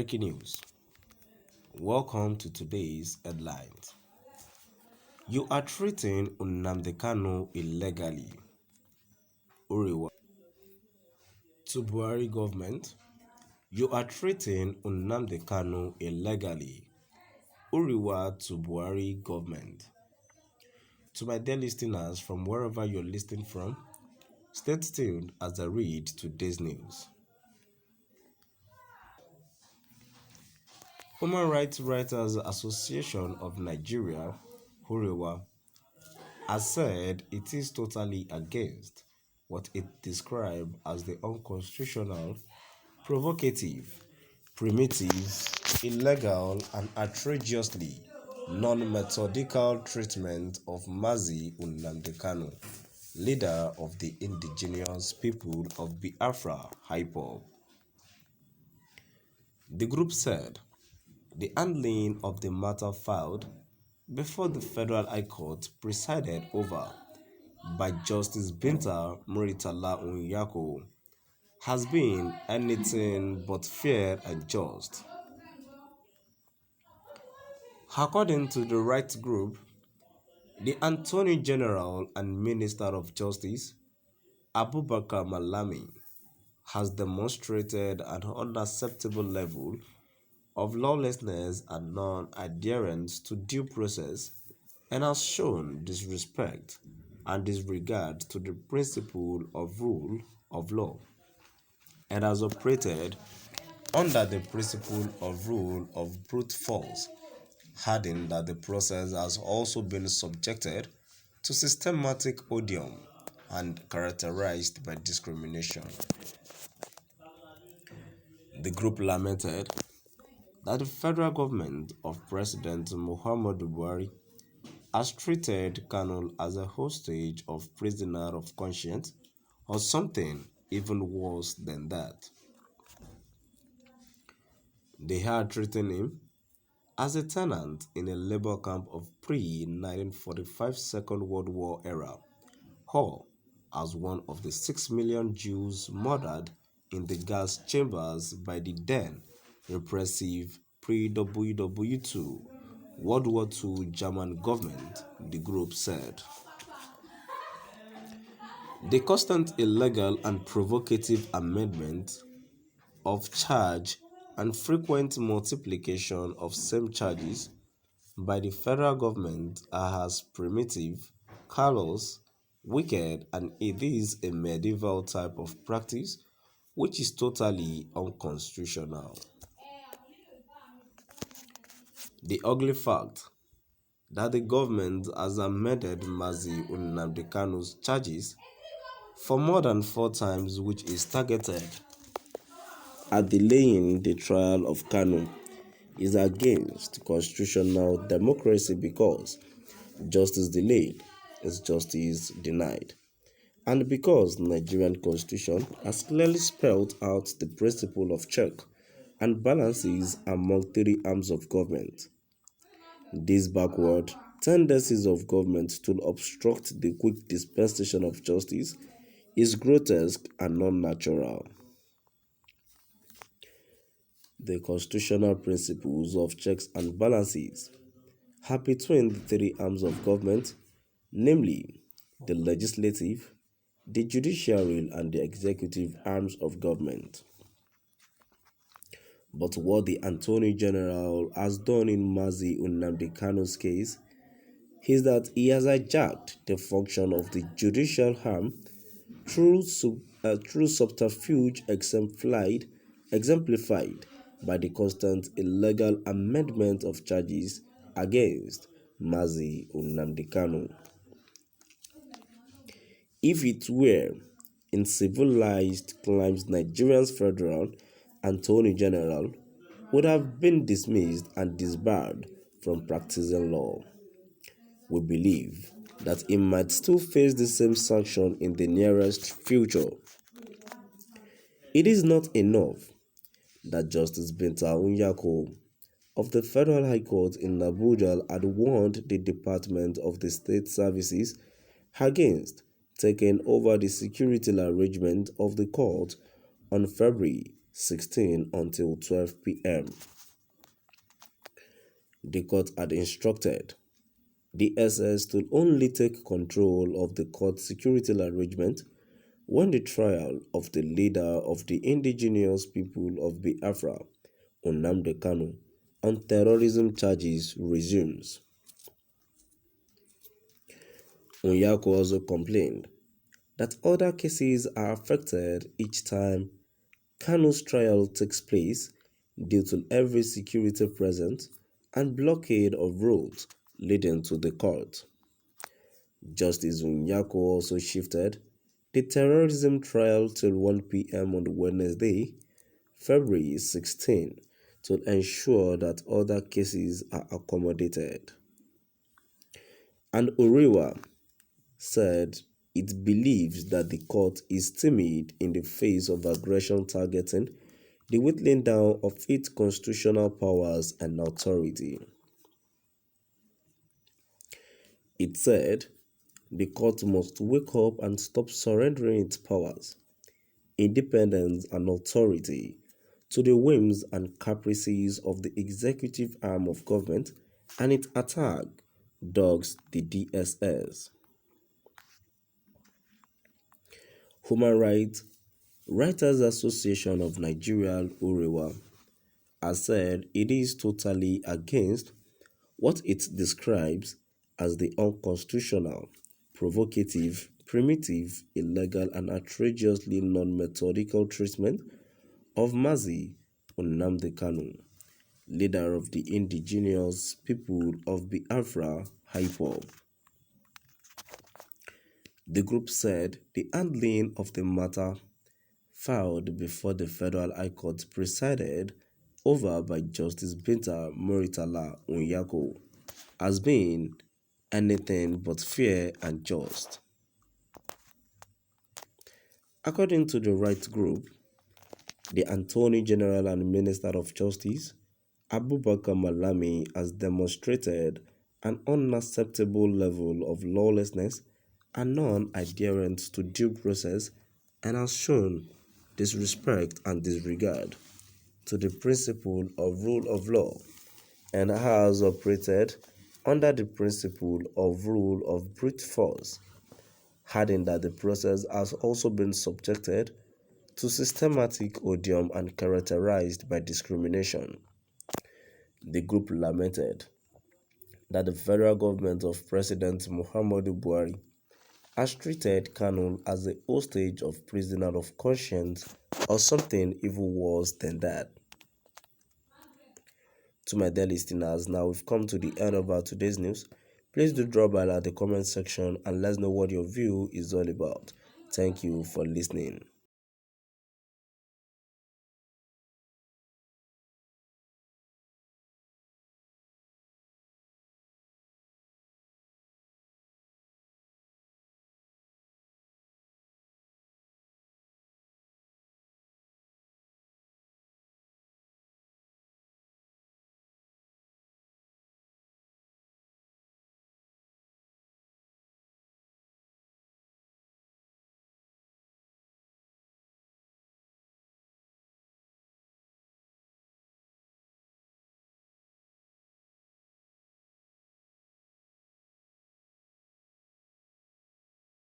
Breaking news. Welcome to today's headlines. You are treating Nnamdi Kanu illegally. Huriwa. To Buhari government. You are treating Nnamdi Kanu illegally. Huriwa to Buhari government. To my dear listeners from wherever you're listening from, stay tuned as I read today's news. Human Rights Writers Association of Nigeria, Huriwa, has said it is totally against what it described as the unconstitutional, provocative, primitive, illegal, and outrageously non-methodical treatment of Mazi Nnamdi Kanu, leader of the indigenous people of Biafra, IPOB. The group said the handling of the matter filed before the Federal High Court presided over by Justice Binta Muritala Onyako has been anything but fair and just. According to the rights group, the Attorney General and Minister of Justice, Abubakar Malami, has demonstrated an unacceptable level of lawlessness and non-adherence to due process and has shown disrespect and disregard to the principle of rule of law and has operated under the principle of rule of brute force, adding that the process has also been subjected to systematic odium and characterized by discrimination. The group lamented that the federal government of President Muhammadu Buhari has treated Kanu as a hostage of prisoner of conscience or something even worse than that. They are treating him as a tenant in a labor camp of pre-1945 Second World War era, or as one of the 6 million Jews murdered in the gas chambers by the then repressive pre-WW2 World War II German government, the group said. The constant illegal and provocative amendment of charge and frequent multiplication of same charges by the federal government are as primitive, callous, wicked, and it is a medieval type of practice which is totally unconstitutional. The ugly fact that the government has amended Mazi Nnamdi Kanu's charges for more than 4 times, which is targeted at delaying the trial of Kanu, is against constitutional democracy because justice delayed is justice denied, and because the Nigerian Constitution has clearly spelled out the principle of check and balances among 3 arms of government. These backward tendencies of government to obstruct the quick dispensation of justice is grotesque and non-natural. The constitutional principles of checks and balances are between the 3 arms of government, namely the legislative, the judiciary, and the executive arms of government. But what the Attorney General has done in Mazi Nnamdi Kanu's case is that he has hijacked the function of the judicial arm through subterfuge exemplified by the constant illegal amendment of charges against Mazi Nnamdi Kanu. If it were in civilized climes, Nigeria's federal Attorney General would have been dismissed and disbarred from practicing law. We believe that he might still face the same sanction in the nearest future. It is not enough that Justice Binta Onyako of the Federal High Court in Abuja had warned the Department of the State Services against taking over the security arrangement of the court on February 16 until 12 p.m. The court had instructed the SS to only take control of the court security arrangement when the trial of the leader of the indigenous people of Biafra, Nnamdi Kanu, on terrorism charges resumes. Onyako also complained that other cases are affected each time Kanu's trial takes place due to heavy security presence and blockade of roads leading to the court. Justice Onyako also shifted the terrorism trial till 1 p.m. on Wednesday, February 16, to ensure that other cases are accommodated. And Huriwa said it believes that the court is timid in the face of aggression targeting the whittling down of its constitutional powers and authority. It said the court must wake up and stop surrendering its powers, independence and authority to the whims and caprices of the executive arm of government, and its attack dogs the DSS. Human Rights Writers Association of Nigeria Huriwa has said it is totally against what it describes as the unconstitutional, provocative, primitive, illegal, and outrageously non-methodical treatment of Mazi Nnamdi Kanu, leader of the indigenous people of Biafra, IPOB. The group said the handling of the matter filed before the Federal High Court presided over by Justice Binta Muritala Onyako has been anything but fair and just. According to the rights group, the Attorney General and Minister of Justice, Abubakar Malami, has demonstrated an unacceptable level of lawlessness and non-adherence to due process and has shown disrespect and disregard to the principle of rule of law and has operated under the principle of rule of brute force, adding that the process has also been subjected to systematic odium and characterized by discrimination. The group lamented that the federal government of President Muhammadu Buhari has treated Kanu as a hostage of prisoner of conscience or something even worse than that. To my dear listeners, now we've come to the end of our today's news. Please do drop by at the comment section and let us know what your view is all about. Thank you for listening.